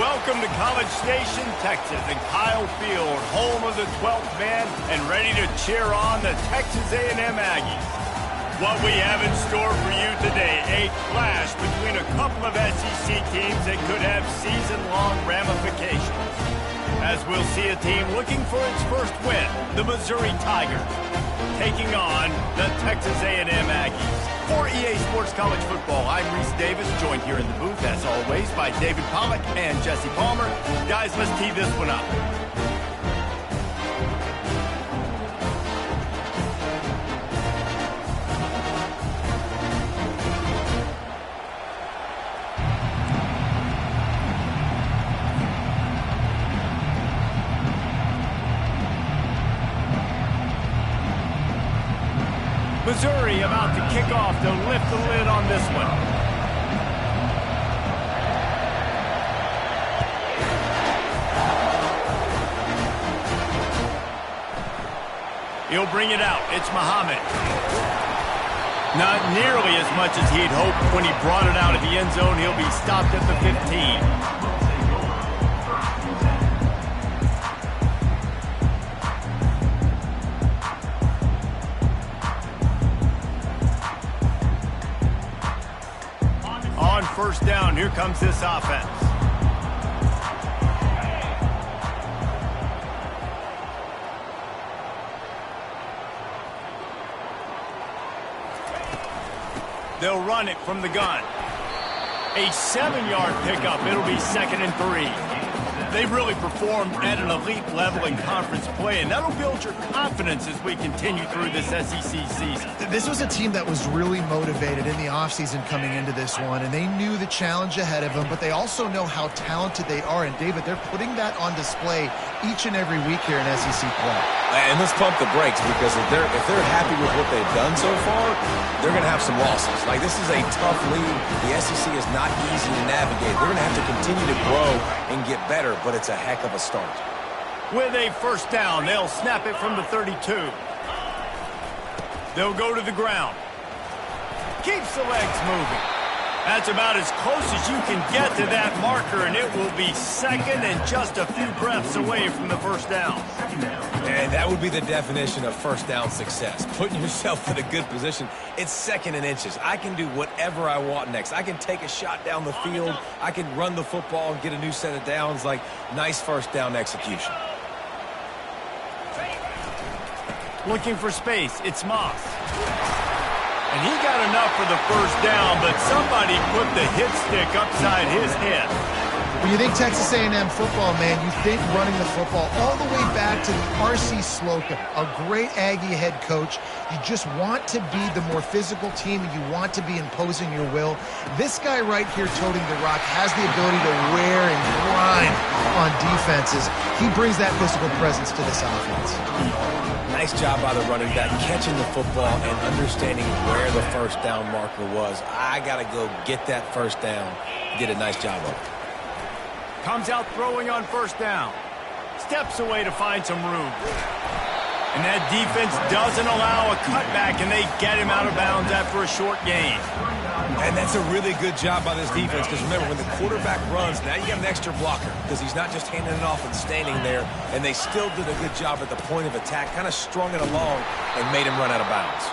Welcome to College Station, Texas, and Kyle Field, home of the 12th man, and ready to cheer on the Texas A&M Aggies. What we have in store for you today, a clash between a couple of SEC teams that could have season-long ramifications. As we'll see a team looking for its first win, the Missouri Tigers, taking on the Texas A&M Aggies. For EA Sports College Football, I'm Reese Davis, joined here in the booth, as always, by David Pollack and Jesse Palmer. Guys, let's tee this one up. Missouri about to kick off to lift the lid on this one. He'll bring it out. It's Muhammad. Not nearly as much as he'd hoped when he brought it out of the end zone. He'll be stopped at the 15. On first down, here comes this offense. They'll run it from the gun. A 7-yard pickup. It'll be 2nd and 3. They've really performed at an elite level in conference play, and that'll build your confidence as we continue through this SEC season. This was a team that was really motivated in the offseason coming into this one, and they knew the challenge ahead of them, but they also know how talented they are. And, David, they're putting that on display each and every week here in SEC play. And let's pump the brakes, because if they're happy with what they've done so far, they're going to have some losses. Like, this is a tough league. The SEC is not easy to navigate. They're going to have to continue to grow and get better, but it's a heck of a start. With a first down, they'll snap it from the 32. They'll go to the ground. Keeps the legs moving. That's about as close as you can get to that marker, and it will be 2nd and just a few breaths away from the first down. And that would be the definition of first down success. Putting yourself in a good position. It's 2nd and inches. I can do whatever I want next. I can take a shot down the field. I can run the football and get a new set of downs. Like, nice first down execution. Looking for space. It's Moss. And he got enough for the first down, but somebody put the hit stick upside his head. When you think Texas A&M football, man, you think running the football all the way back to the R.C. Slocum, a great Aggie head coach. You just want to be the more physical team, and you want to be imposing your will. This guy right here toting the rock has the ability to wear and grind on defenses. He brings that physical presence to this offense. Nice job by the running back, catching the football and understanding where the first down marker was. I got to go get that first down. Did a nice job of it. Comes out throwing on first down. Steps away to find some room. And that defense doesn't allow a cutback, and they get him out of bounds after a short gain. And that's a really good job by this defense, because remember, when the quarterback runs, now you got an extra blocker, because he's not just handing it off and standing there, and they still did a good job at the point of attack, kind of strung it along and made him run out of bounds.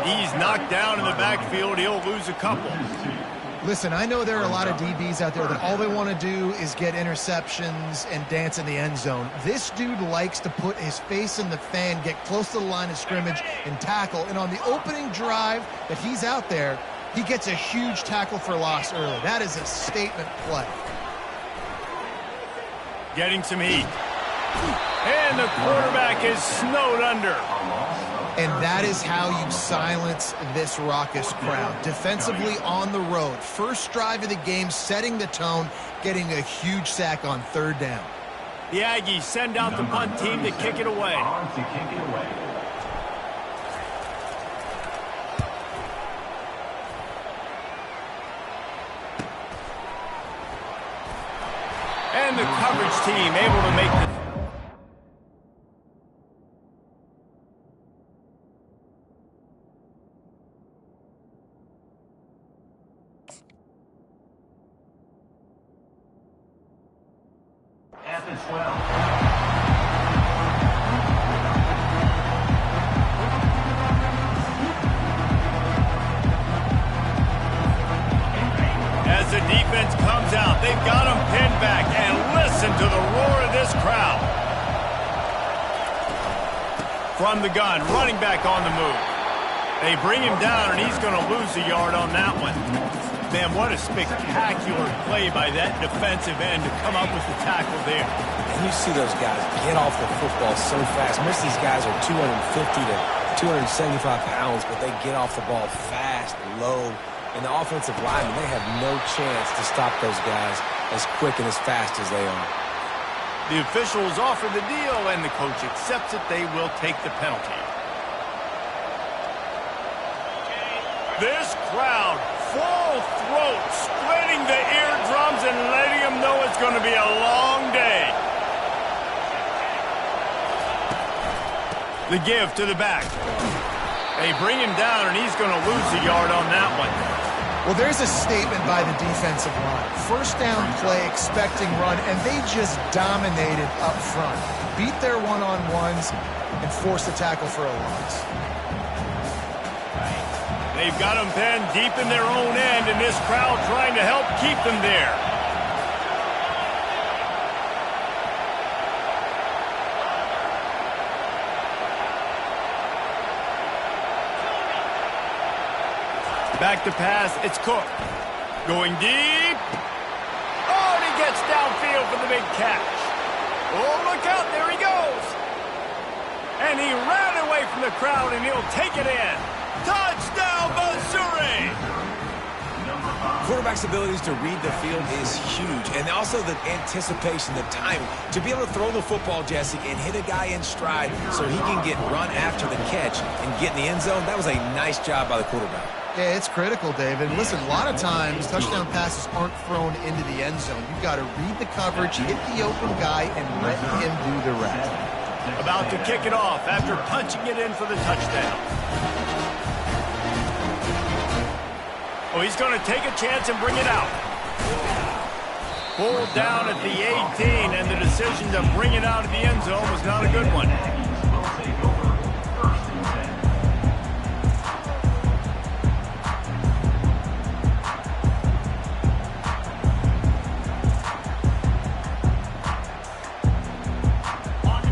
He's knocked down in the backfield. He'll lose a couple. Listen, I know there are a lot of DBs out there that all they want to do is get interceptions and dance in the end zone. This dude likes to put his face in the fan, get close to the line of scrimmage, and tackle. And on the opening drive that he's out there, he gets a huge tackle for loss early. That is a statement play. Getting some heat. And the quarterback is snowed under. And that is how you silence this raucous crowd. Defensively on the road. First drive of the game, setting the tone, getting a huge sack on third down. The Aggies send out the punt team to kick it away. And the coverage team able to make the As the defense comes out, they've got him pinned back, and listen to the roar of this crowd. From the gun, running back on the move. They bring him down, and he's going to lose a yard on that one. Man, what a spectacular play by that defensive end to come up with the tackle there. And you see those guys get off the football so fast. Most of these guys are 250 to 275 pounds, but they get off the ball fast, low. And the offensive linemen, they have no chance to stop those guys as quick and as fast as they are. The officials offer the deal, and the coach accepts it. They will take the penalty. This crowd, full throat, splitting the eardrums and letting them know it's going to be a long day. The give to the back. They bring him down, and he's going to lose a yard on that one. Well, there's a statement by the defensive line. First down play, expecting run, and they just dominated up front. Beat their one-on-ones and forced a tackle for a loss. They've got them pinned deep in their own end, and this crowd trying to help keep them there. Back to pass, it's Cook. Going deep. Oh, and he gets downfield for the big catch. Oh, look out, there he goes. And he ran away from the crowd, and he'll take it in. Touchdown, Missouri! Quarterback's abilities to read the field is huge, and also the anticipation, the timing. To be able to throw the football, Jesse, and hit a guy in stride so he can get run after the catch and get in the end zone, that was a nice job by the quarterback. Yeah, it's critical, David. Listen, a lot of times touchdown passes aren't thrown into the end zone. You've got to read the coverage, hit the open guy, and let him do the rest. About to kick it off after punching it in for the touchdown. Oh, he's going to take a chance and bring it out. Pulled down at the 18, and the decision to bring it out of the end zone was not a good one.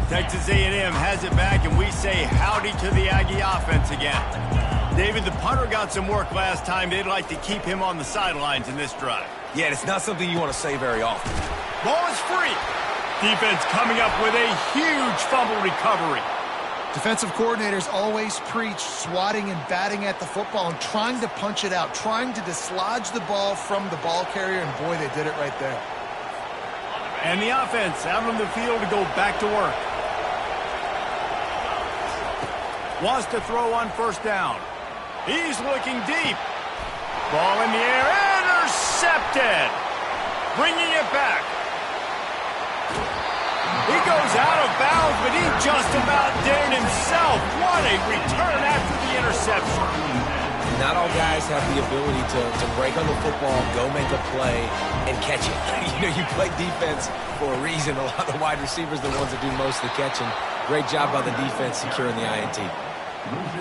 Texas A&M has it back, and we say howdy to the Aggie offense again. David, the punter got some work last time. They'd like to keep him on the sidelines in this drive. Yeah, it's not something you want to say very often. Ball is free. Defense coming up with a huge fumble recovery. Defensive coordinators always preach swatting and batting at the football and trying to punch it out, trying to dislodge the ball from the ball carrier, and boy, they did it right there. And the offense out on the field to go back to work. Wants to throw on first down. He's looking deep. Ball in the air, intercepted. Bringing it back. He goes out of bounds, but he just about did it himself. What a return after the interception. Not all guys have the ability to break on the football, go make a play, and catch it. You know, you play defense for a reason. A lot of the wide receivers are the ones that do most of the catching. Great job by the defense securing the INT.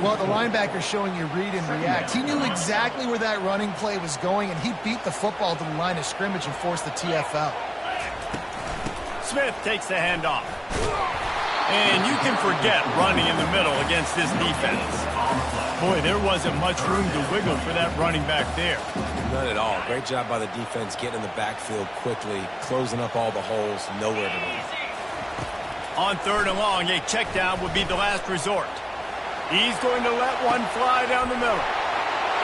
Well, the linebacker showing you read and react. He knew exactly where that running play was going, and he beat the football to the line of scrimmage and forced the TFL. Smith takes the handoff. And you can forget running in the middle against this defense. Boy, there wasn't much room to wiggle for that running back there. None at all. Great job by the defense getting in the backfield quickly, closing up all the holes, nowhere to run. On third and long, a check down would be the last resort. He's going to let one fly down the middle.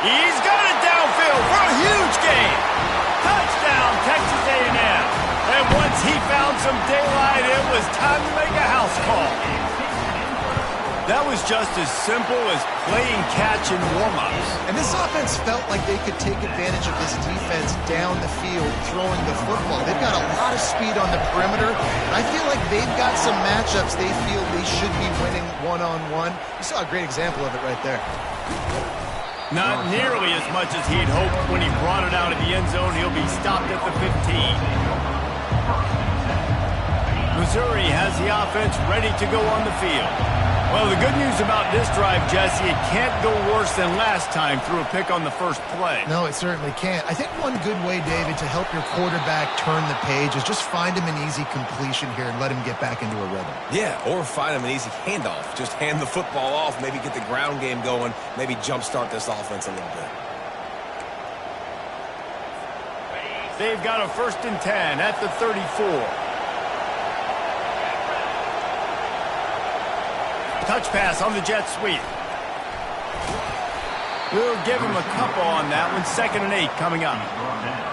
He's got it downfield for a huge gain. Touchdown, Texas A&M. And once he found some daylight, it was time to make a house call. That was just as simple as playing catch in warm-ups. And this offense felt like they could take advantage of this defense down the field, throwing the football. They've got a lot of speed on the perimeter. And I feel like they've got some matchups they feel they should be winning one-on-one. You saw a great example of it right there. Not nearly as much as he'd hoped when he brought it out of the end zone. He'll be stopped at the 15. Missouri has the offense ready to go on the field. Well, the good news about this drive, Jesse, it can't go worse than last time through a pick on the first play. No, it certainly can't. I think one good way, David, to help your quarterback turn the page is just find him an easy completion here and let him get back into a rhythm. Yeah, or find him an easy handoff. Just hand the football off, maybe get the ground game going, maybe jumpstart this offense a little bit. They've got a 1st and 10 at the 34. Touch pass on the jet sweep. We'll give him a couple on that one. 2nd and 8 coming up.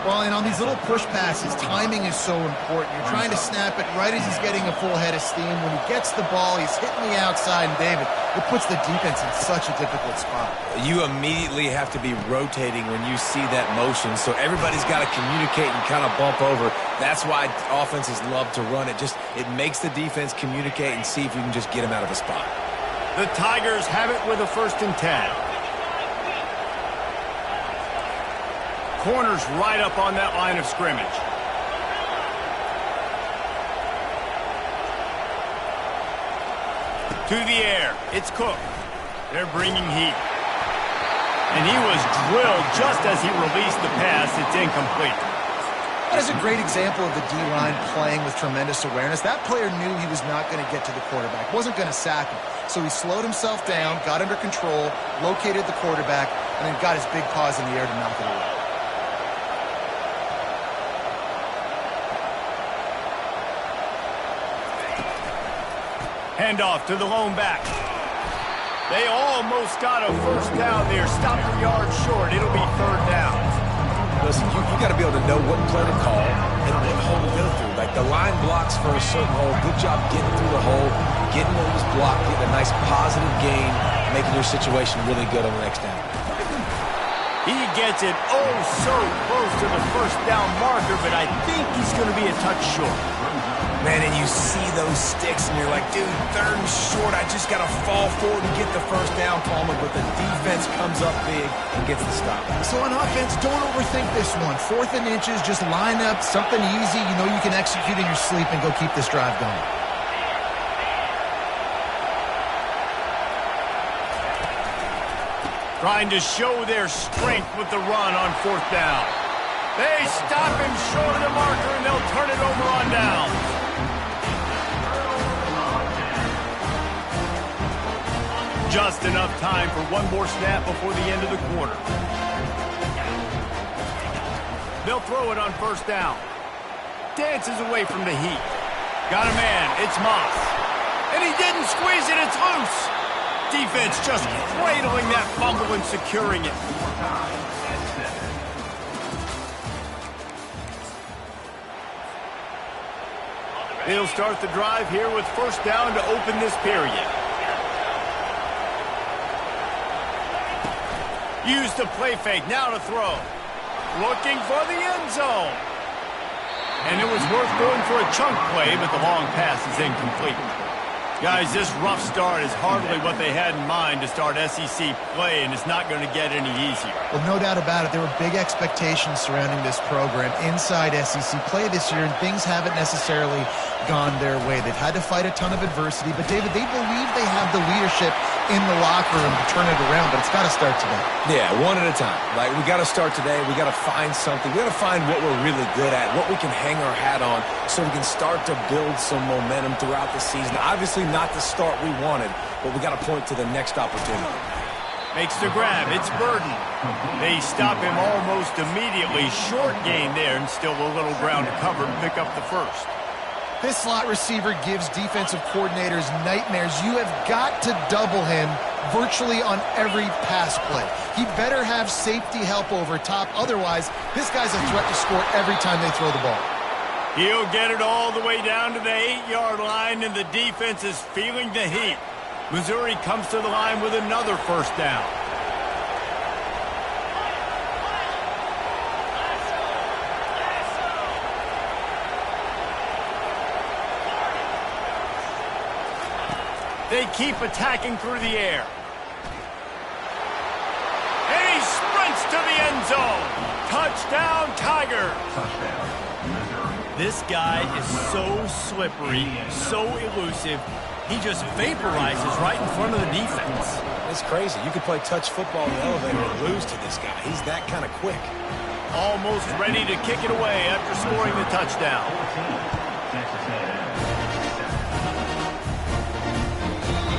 Well, and on these little push passes, timing is so important. You're trying to snap it right as he's getting a full head of steam. When he gets the ball, he's hitting the outside, and David, it puts the defense in such a difficult spot. You immediately have to be rotating when you see that motion, so everybody's got to communicate and kind of bump over. That's why offenses love to run it. It makes the defense communicate and see if you can just get him out of a spot. The Tigers have it with a 1st and 10. Corners right up on that line of scrimmage. To the air. It's Cook. They're bringing heat. And he was drilled just as he released the pass. It's incomplete. That is a great example of the D-line playing with tremendous awareness. That player knew he was not going to get to the quarterback, wasn't going to sack him. So he slowed himself down, got under control, located the quarterback, and then got his big paws in the air to knock it away. Handoff to the lone back. They almost got a 1st down there. Stopped a yard short. It'll be 3rd down. Listen, you got to be able to know what play to call and what hole to go through. Like the line blocks for a certain hole. Good job getting through the hole, getting what was blocked, getting a nice positive gain, making your situation really good on the next down. He gets it so close to the 1st down marker, but I think he's going to be a touch short. Man, and you see those sticks, and you're like, dude, 3rd and short. I just got to fall forward and get the 1st down, Palmer, but the defense comes up big and gets the stop. So on offense, don't overthink this one. 4th and inches, just line up, something easy. You know you can execute in your sleep and go keep this drive going. Trying to show their strength with the run on 4th down. They stop him short of the marker, and they'll turn it over on down. Just enough time for one more snap before the end of the quarter. They'll throw it on 1st down. Dances away from the heat. Got a man. It's Moss. And he didn't squeeze it. It's loose. Defense just cradling that fumble and securing it. They'll start the drive here with 1st down to open this period. Use the play fake, now to throw. Looking for the end zone. And it was worth going for a chunk play, but the long pass is incomplete. Guys, this rough start is hardly what they had in mind to start SEC play, and it's not going to get any easier. Well, no doubt about it. There were big expectations surrounding this program inside SEC play this year, and things haven't necessarily gone their way. They've had to fight a ton of adversity, but, David, they believe they have the leadership in the locker room to turn it around, but it's got to start today. Yeah, one at a time. Like, we got to start today. We got to find something. We got to find what we're really good at, what we can hang our hat on, so we can start to build some momentum throughout the season. Obviously not the start we wanted, but we got to point to the next opportunity. Makes the grab. It's Burden. They stop him almost immediately. Short gain there, and still a little ground to cover and pick up the 1st. This slot receiver gives defensive coordinators nightmares. You have got to double him virtually on every pass play. He better have safety help over top. Otherwise, this guy's a threat to score every time they throw the ball. He'll get it all the way down to the 8-yard line, and the defense is feeling the heat. Missouri comes to the line with another 1st down. They keep attacking through the air. And he sprints to the end zone. Touchdown, Tigers. Touchdown, Missouri. This guy is so slippery, so elusive. He just vaporizes right in front of the defense. It's crazy. You could play touch football in the elevator and lose to this guy. He's that kind of quick. Almost ready to kick it away after scoring the touchdown.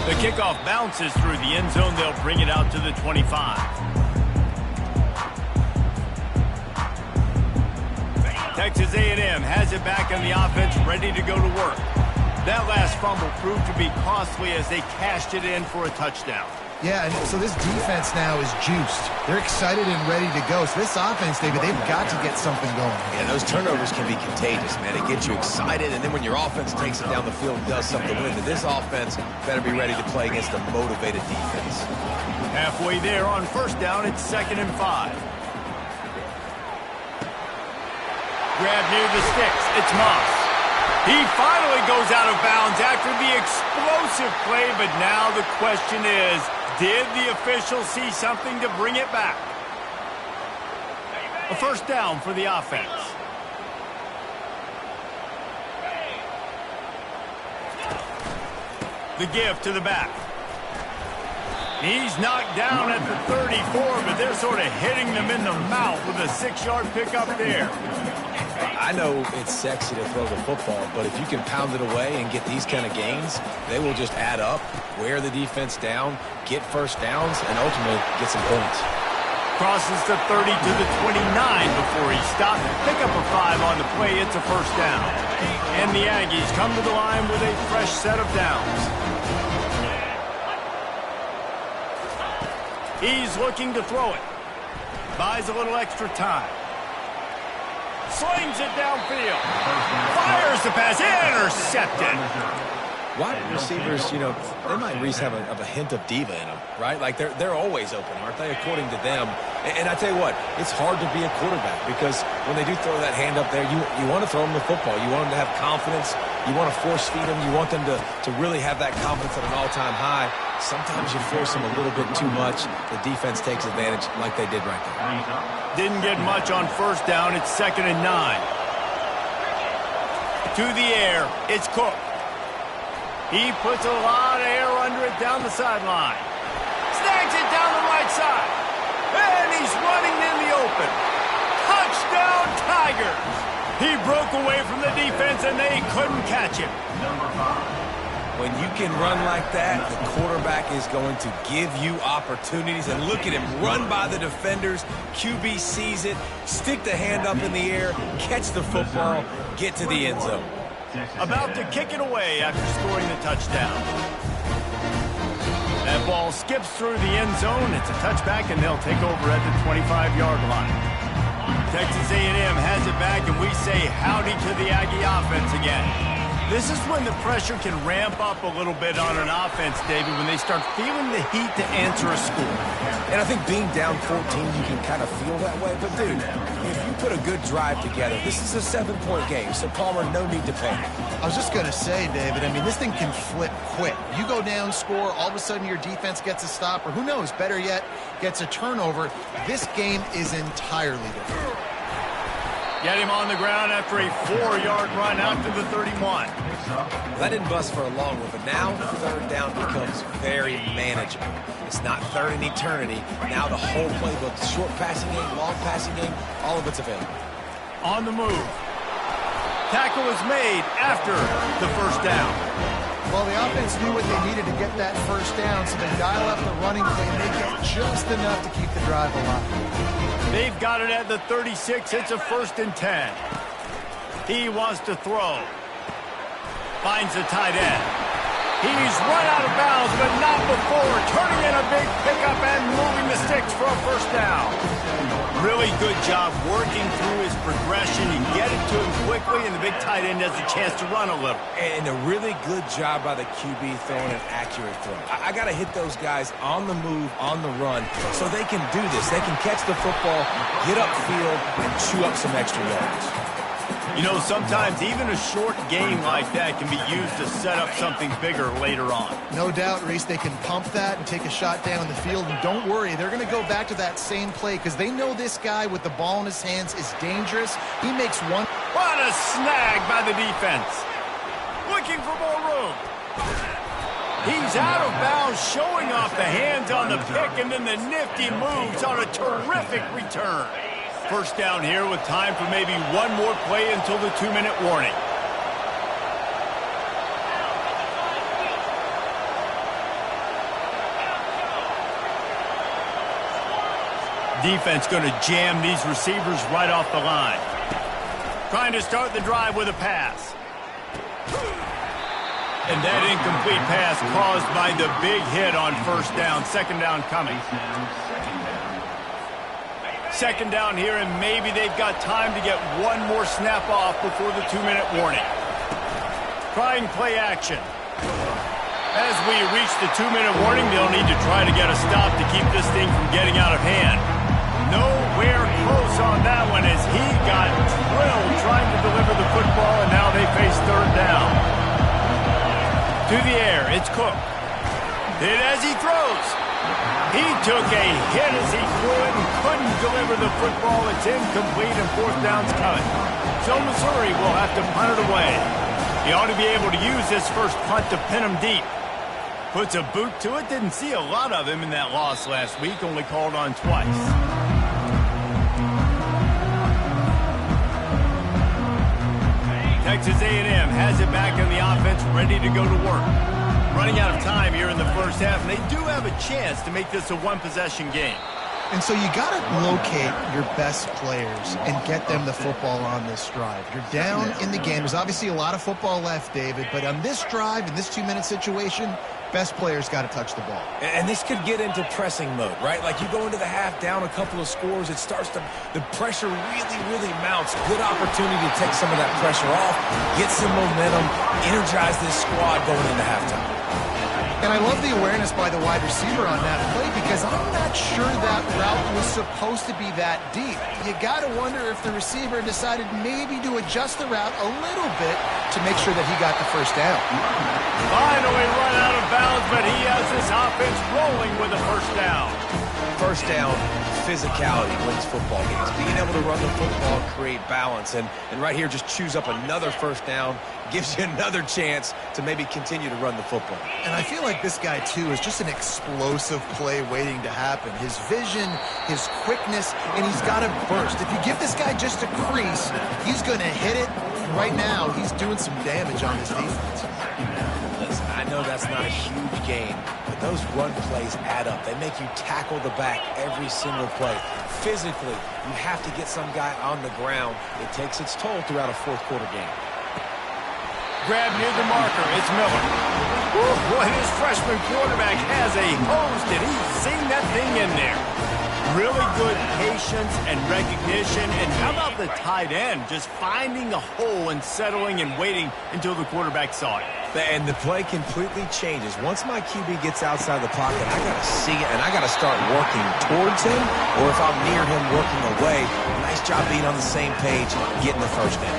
The kickoff bounces through the end zone. They'll bring it out to the 25. Texas A&M has it back on the offense, ready to go to work. That last fumble proved to be costly as they cashed it in for a touchdown. Yeah, and so this defense now is juiced. They're excited and ready to go. So this offense, David, they've got to get something going. Yeah, those turnovers can be contagious, man. It gets you excited, and then when your offense takes it down the field and does something with it, this offense better be ready to play against a motivated defense. Halfway there on first down, it's 2nd and 5. Grab near the sticks. It's Moss. He finally goes out of bounds after the explosive play, but now the question is, did the official see something to bring it back? A first down for the offense. The give to the back. He's knocked down at the 34, but they're sort of hitting them in the mouth with a 6-yard pickup there. I know it's sexy to throw the football, but if you can pound it away and get these kind of gains, they will just add up, wear the defense down, get first downs, and ultimately get some points. Crosses the 30 to the 29 before he stopped. Pick up a 5 on the play. It's a first down. And the Aggies come to the line with a fresh set of downs. He's looking to throw it. Buys a little extra time. Slings it downfield. Fires the pass. Intercepted. Wide receivers, you know, they might at least have a hint of diva in them, right? Like they're always open, aren't they, according to them? And I tell you what, it's hard to be a quarterback because when they do throw that hand up there, you want to throw them the football. You want them to have confidence. You want to force feed them. You want them to really have that confidence at an all-time high. Sometimes you force them a little bit too much. The defense takes advantage like they did right there. Didn't get much on first down. It's 2nd and 9. To the air. It's Cook. He puts a lot of air under it down the sideline. Snags it down the right side. And he's running in the open. Touchdown, Tigers. He broke away from the defense, and they couldn't catch him. When you can run like that, the quarterback is going to give you opportunities. And look at him run by the defenders. QB sees it, stick the hand up in the air, catch the football, get to the end zone. About to kick it away after scoring the touchdown. That ball skips through the end zone. It's a touchback, and they'll take over at the 25-yard line. Texas A&M has it back, and we say howdy to the Aggie offense again. This is when the pressure can ramp up a little bit on an offense, David, when they start feeling the heat to answer a score. And I think being down 14, you can kind of feel that way. But, dude, if you put a good drive together, this is a 7-point game, so Palmer, no need to panic. I was just going to say, David, I mean, this thing can flip quick. You go down, score, all of a sudden your defense gets a stop, or who knows, better yet, gets a turnover. This game is entirely different. Get him on the ground after a 4-yard run out to the 31. That didn't bust for a long one, but now third down becomes very manageable. It's not third in eternity. Now the whole playbook, short passing game, long passing game, all of it's available. On the move. Tackle is made after the first down. Well, the offense knew what they needed to get that first down, so they dial up the running play, and they get just enough to keep the drive alive. They've got it at the 36. It's a 1st and 10. He wants to throw. Finds the tight end. He's run out of bounds, but not before turning in a big pickup and moving the sticks for a first down. Really good job working through his progression. You get it to him quickly, and the big tight end has a chance to run a little. And a really good job by the QB throwing an accurate throw. I got to hit those guys on the move, on the run, so they can do this. They can catch the football, get upfield, and chew up some extra yards. You know, sometimes even a short game like that can be used to set up something bigger later on. No doubt, Reese, they can pump that and take a shot down the field. And don't worry, they're going to go back to that same play because they know this guy with the ball in his hands is dangerous. He makes one What a snag by the defense. Looking for more room. He's out of bounds, showing off the hands on the pick, and then the nifty moves on a terrific return. First down here with time for maybe one more play until the 2-minute warning. Defense going to jam these receivers right off the line. Trying to start the drive with a pass. And that incomplete pass caused by the big hit on first down. Second down coming. Second down here, and maybe they've got time to get one more snap off before the 2-minute warning. Trying play action. As we reach the 2-minute warning, they'll need to try to get a stop to keep this thing from getting out of hand. Nowhere close on that one as he got drilled trying to deliver the football, and now they face third down. To the air, it's Cook. Hit as he throws. He took a hit as he threw it and couldn't deliver the football. It's incomplete and fourth down's coming. So Missouri will have to punt it away. He ought to be able to use this first punt to pin him deep. Puts a boot to it. Didn't see a lot of him in that loss last week. Only called on twice. Texas A&M has it back in the offense, ready to go to work. Running out of time here in the first half, and they do have a chance to make this a one-possession game. And so you got to locate your best players and get them the football on this drive. You're down in the game. There's obviously a lot of football left, David, but on this drive, in this 2-minute situation, best players got to touch the ball. And this could get into pressing mode, right? Like you go into the half down a couple of scores, it starts to, the pressure really mounts. Good opportunity to take some of that pressure off, get some momentum, energize this squad going into halftime. And I love the awareness by the wide receiver on that play because I'm not sure that route was supposed to be that deep. You got to wonder if the receiver decided maybe to adjust the route a little bit to make sure that he got the first down. Finally run out of bounds, but he has this offense rolling with a first down. First down, physicality wins football games. Being able to run the football, create balance, and right here just choose up another first down, gives you another chance to maybe continue to run the football. And I feel like this guy, too, is just an explosive play waiting to happen. His vision, his quickness, and he's got to burst. If you give this guy just a crease, he's going to hit it. Right now, he's doing some damage on this defense. Listen, I know that's not a huge gain, but those run plays add up. They make you tackle the back every single play. Physically, you have to get some guy on the ground. It takes its toll throughout a fourth-quarter game. Grab near the marker. It's Miller. Woo, boy, this freshman quarterback has a hose. Did he sing that thing in there? Really good patience and recognition. And how about the tight end just finding a hole and settling and waiting until the quarterback saw it? And the play completely changes. Once my QB gets outside the pocket, I got to see it, and I got to start working towards him, or if I'm near him, working away. Nice job being on the same page, getting the first down.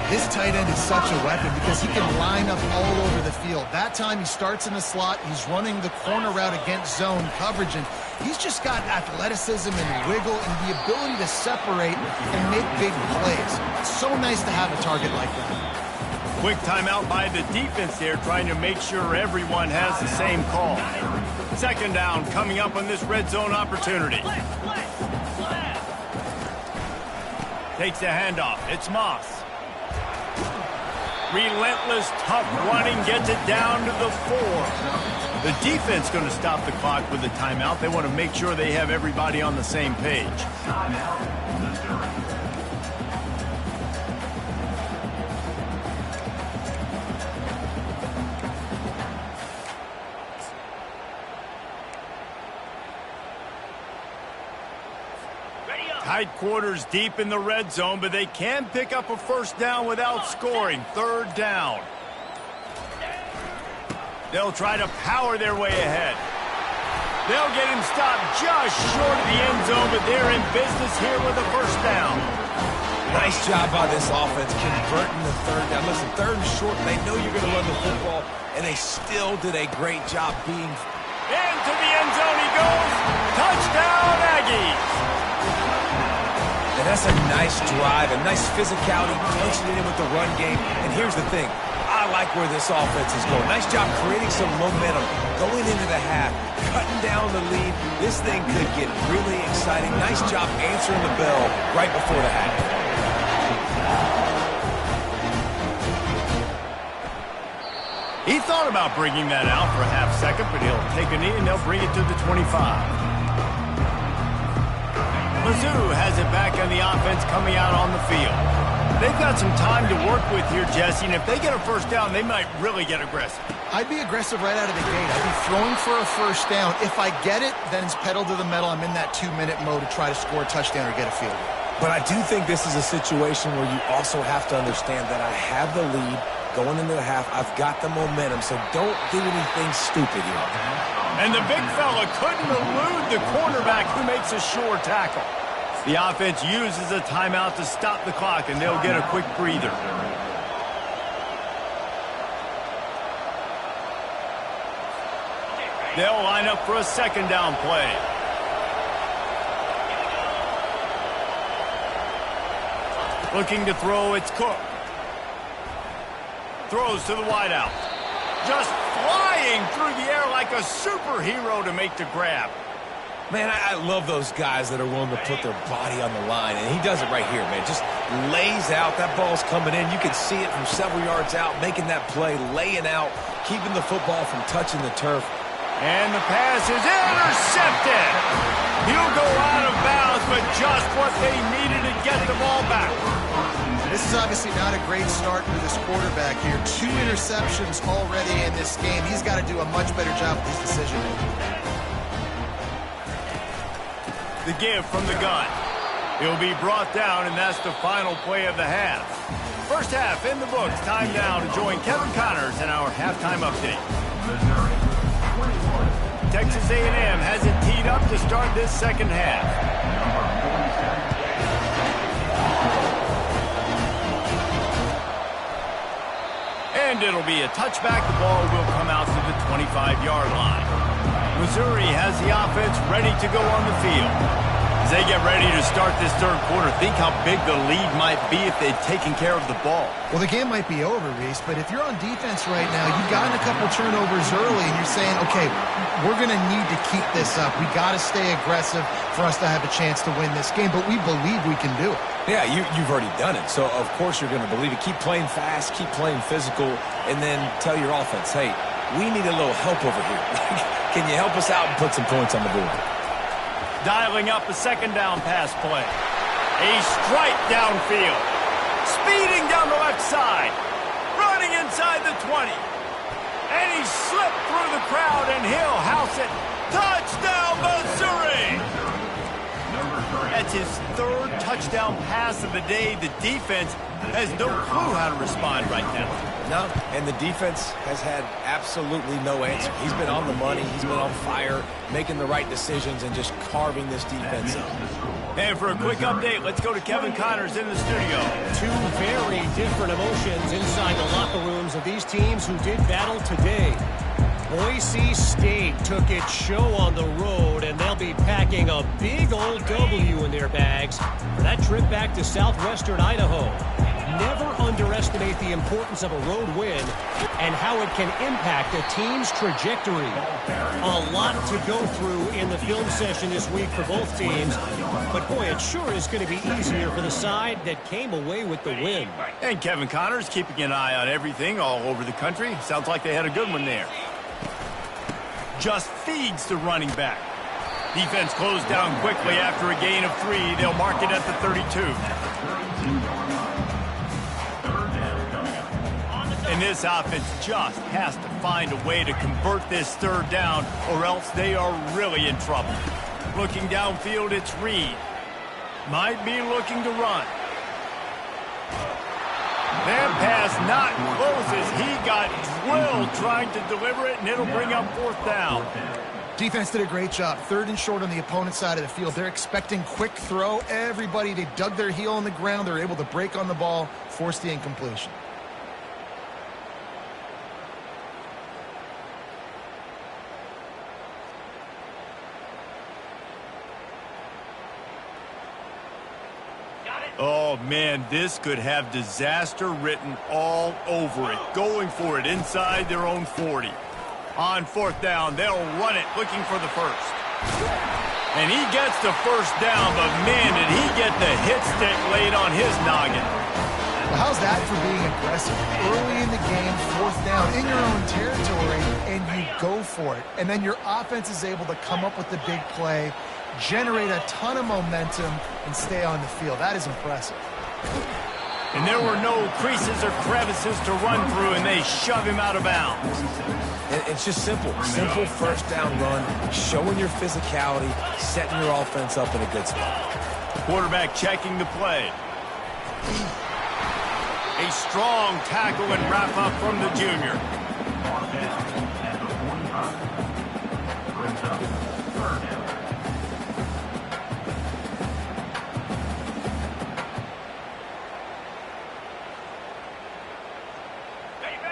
This tight end is such a weapon because he can line up all over the field. That time he starts in the slot. He's running the corner route against zone coverage, and he's just got athleticism and wiggle and the ability to separate and make big plays. It's so nice to have a target like that. Quick timeout by the defense there, trying to make sure everyone has the same call. Second down coming up on this red zone opportunity. Takes the handoff. It's Moss. Relentless, tough running, gets it down to the 4. The defense going to stop the clock with the timeout. They want to make sure they have everybody on the same page. Tight quarters deep in the red zone, but they can pick up a first down without scoring. Third down. They'll try to power their way ahead. They'll get him stopped just short of the end zone, but they're in business here with a first down. Nice job by this offense converting the third down. Listen, third and short, they know you're going to run the football, and they still did a great job being... Into the end zone he goes. Touchdown, Aggies. And that's a nice drive, a nice physicality, punching it in with the run game. And here's the thing. I like where this offense is going. Nice job creating some momentum, going into the half, cutting down the lead. This thing could get really exciting. Nice job answering the bell right before the half. He thought about bringing that out for a half second, but he'll take a knee and they'll bring it to the 25. Mizzou has it back on the offense coming out on the field. They've got some time to work with here, Jesse, and if they get a first down, they might really get aggressive. I'd be aggressive right out of the gate. I'd be throwing for a first down. If I get it, then it's pedal to the metal. I'm in that 2-minute mode to try to score a touchdown or get a field goal. But I do think this is a situation where you also have to understand that I have the lead going into the half. I've got the momentum, so don't do anything stupid here. And the big fella couldn't elude the cornerback who makes a sure tackle. The offense uses a timeout to stop the clock, and they'll get a quick breather. They'll line up for a second down play. Looking to throw, it's Cook. Throws to the wideout. Just flying through the air like a superhero to make the grab. Man, I love those guys that are willing to put their body on the line, and he does it right here, man. Just lays out. That ball's coming in. You can see it from several yards out, making that play, laying out, keeping the football from touching the turf. And the pass is intercepted. He'll go out of bounds, but just what they needed to get the ball back. This is obviously not a great start for this quarterback here. 2 interceptions already in this game. He's got to do a much better job with his decision-making. The give from the gun. He'll be brought down, and that's the final play of the half. First half in the books. Time now to join Kevin Connors in our halftime update. Texas A&M has it teed up to start this second half. And it'll be a touchback. The ball will come out to the 25-yard line. Missouri has the offense ready to go on the field. As they get ready to start this third quarter, think how big the lead might be if they'd taken care of the ball. Well, the game might be over, Reese, but if you're on defense right now, you've gotten a couple turnovers early, and you're saying, okay, we're going to need to keep this up. We got to stay aggressive for us to have a chance to win this game, but we believe we can do it. Yeah, you've already done it, so of course you're going to believe it. Keep playing fast, keep playing physical, and then tell your offense, hey, we need a little help over here. Can you help us out and put some points on the board? Dialing up a second down pass play. A strike downfield. Speeding down the left side. Running inside the 20. And he slipped through the crowd, and he'll house it. Touchdown, Missouri! That's his third touchdown pass of the day. The defense has no clue how to respond right now. No, and the defense has had absolutely no answer. He's been on the money. He's been on fire, making the right decisions, and just carving this defense up. And for a quick update, let's go to Kevin Connors in the studio. Two very different emotions inside the locker rooms of these teams who did battle today. Boise State took its show on the road, and they'll be packing a big old W in their bags for that trip back to southwestern Idaho. Never underestimate the importance of a road win and how it can impact a team's trajectory. A lot to go through in the film session this week for both teams, but boy, it sure is going to be easier for the side that came away with the win. And Kevin Connors keeping an eye on everything all over the country. Sounds like they had a good one there. Just feeds the running back. Defense closed down quickly after a gain of 3. They'll mark it at the 32. And this offense just has to find a way to convert this third down, or else they are really in trouble. Looking downfield, it's Reed. Might be looking to run. That pass not close as he got drilled trying to deliver it, and it'll bring up fourth down. Defense did a great job. 3rd and short on the opponent's side of the field. They're expecting quick throw. Everybody, they dug their heel on the ground. They're able to break on the ball, force the incompletion. Oh, man, this could have disaster written all over it. Going for it inside their own 40. On fourth down, they'll run it, looking for the first. And he gets the first down, but man, did he get the hit stick laid on his noggin. Well, how's that for being aggressive? Early in the game, fourth down, in your own territory, and you go for it. And then your offense is able to come up with the big play, generate a ton of momentum, and stay on the field. That is impressive. And there were no creases or crevices to run through, and they shove him out of bounds. And it's just simple. Simple first down run, showing your physicality, setting your offense up in a good spot. Quarterback checking the play. A strong tackle and wrap up from the junior.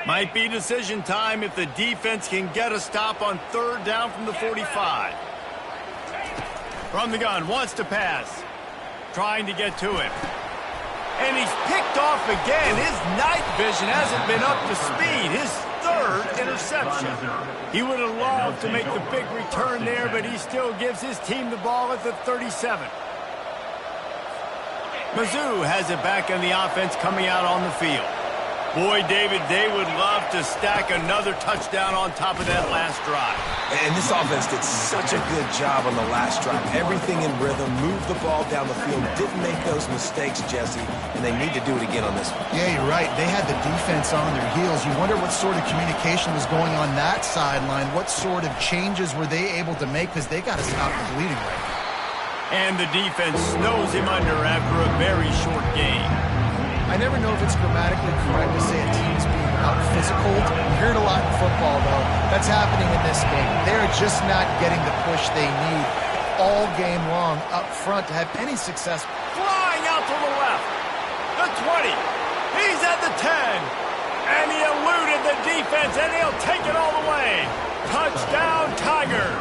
Might be decision time if the defense can get a stop on third down from the 45. From the gun, wants to pass. Trying to get to him. And he's picked off again. His night vision hasn't been up to speed. His third interception. He would have loved to make the big return there, but he still gives his team the ball at the 37. Mizzou has it back on the offense coming out on the field. Boy, David, they would love to stack another touchdown on top of that last drive. And this offense did such a good job on the last drive. Everything in rhythm, moved the ball down the field, didn't make those mistakes, Jesse, and they need to do it again on this one. Yeah, you're right. They had the defense on their heels. You wonder what sort of communication was going on that sideline. What sort of changes were they able to make, because they got to stop the bleeding right now. And the defense snows him under after a very short game. I never know if it's grammatically correct to say a team's being out-physical. You hear it a lot in football, though. That's happening in this game. They're just not getting the push they need all game long up front to have any success. Flying out to the left. The 20. He's at the 10. And he eluded the defense, and he'll take it all the way. Touchdown, Tigers.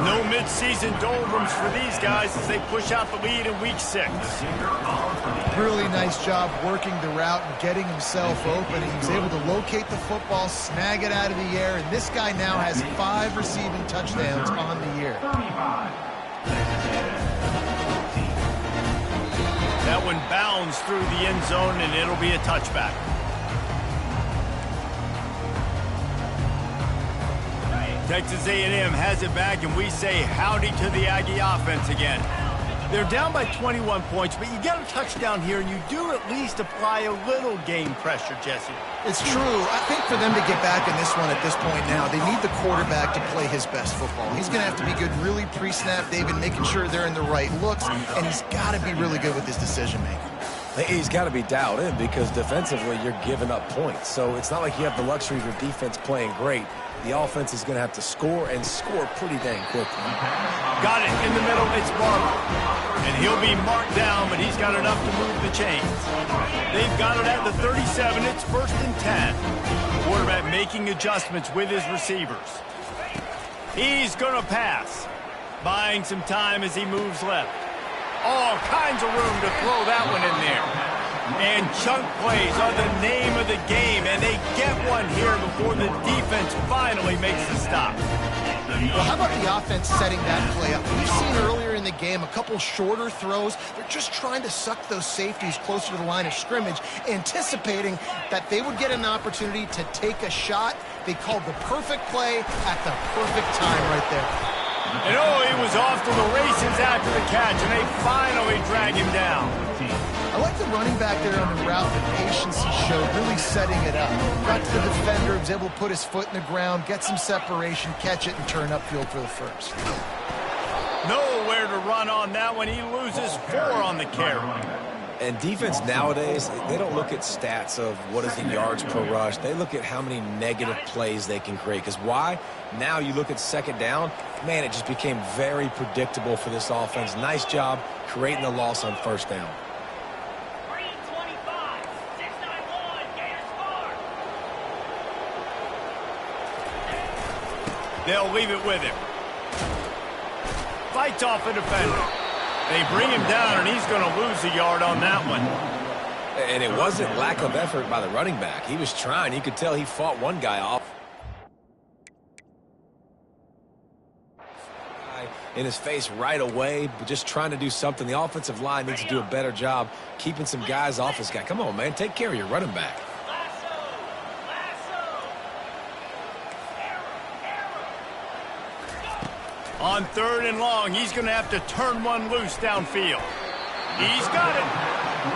No mid-season doldrums for these guys as they push out the lead in Week 6. Really nice job working the route and getting himself open. He was able to locate the football, snag it out of the air, and this guy now has 5 receiving touchdowns on the year. That one bounds through the end zone, and it'll be a touchback. Texas A&M has it back, and we say howdy to the Aggie offense again. They're down by 21 points, but you get a touchdown here, and you do at least apply a little game pressure, Jesse. It's true. I think for them to get back in this one at this point now, they need the quarterback to play his best football. He's going to have to be good really pre-snap, David, making sure they're in the right looks, and he's got to be really good with his decision-making. He's got to be dialed in because defensively you're giving up points. So it's not like you have the luxury of your defense playing great. The offense is going to have to score and score pretty dang quickly. Got it in the middle. It's Barber. And he'll be marked down, but he's got enough to move the chains. They've got it at the 37. It's 1st and 10. Quarterback making adjustments with his receivers. He's going to pass. Buying some time as he moves left. All kinds of room to throw that one in there. And chunk plays are the name of the game, and they get one here before the defense finally makes the stop. Well, how about the offense setting that play up? We've seen earlier in the game a couple shorter throws. They're just trying to suck those safeties closer to the line of scrimmage, anticipating that they would get an opportunity to take a shot. They called the perfect play at the perfect time right there. And oh, he was off to the races after the catch, and they finally drag him down. I like the running back there on the route, the patience he showed, really setting it up. Got to the defender, was able to put his foot in the ground, get some separation, catch it, and turn upfield for the first. Nowhere to run on that one. He loses 4 on the carry. And defense nowadays, they don't look at stats of what is the yards per rush. They look at how many negative plays they can create. Because why? Now you look at second down, man, it just became very predictable for this offense. Nice job creating the loss on first down. They'll leave it with him. Fights off a defender. They bring him down, and he's going to lose a yard on that one. And it wasn't lack of effort by the running back. He was trying. You could tell he fought one guy off. In his face right away, but just trying to do something. The offensive line needs to do a better job keeping some guys off his guy. Come on, man. Take care of your running back. On 3rd and long, he's going to have to turn one loose downfield. He's got it.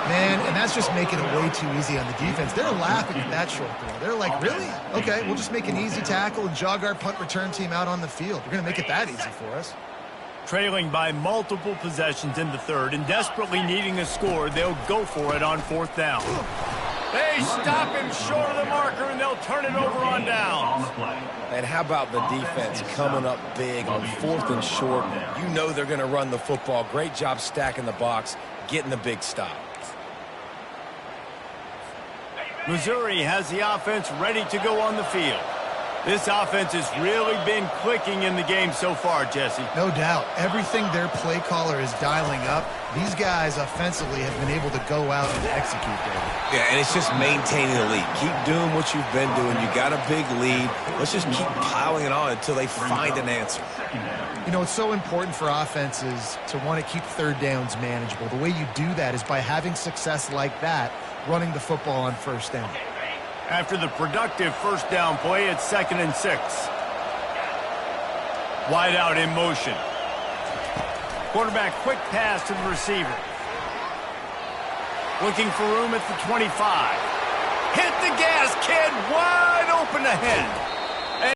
Man, and that's just making it way too easy on the defense. They're laughing at that short throw. They're like, really? Okay, we'll just make an easy tackle and jog our punt return team out on the field. You're going to make it that easy for us. Trailing by multiple possessions in the 3rd and desperately needing a score, they'll go for it on 4th down. They stop him short of the marker, and they'll turn it over on downs. And how about the defense coming up big on 4th and short? You know they're going to run the football. Great job stacking the box, getting the big stop. Missouri has the offense ready to go on the field. This offense has really been clicking in the game so far, Jesse. No doubt. Everything their play caller is dialing up, these guys offensively have been able to go out and execute there. Yeah, and it's just maintaining the lead. Keep doing what you've been doing. You got a big lead. Let's just keep piling it on until they find an answer. You know, it's so important for offenses to want to keep 3rd downs manageable. The way you do that is by having success like that, running the football on 1st down. After the productive 1st down play, it's 2nd and 6. Wide out in motion. Quarterback quick pass to the receiver. Looking for room at the 25. Hit the gas, kid. Wide open ahead.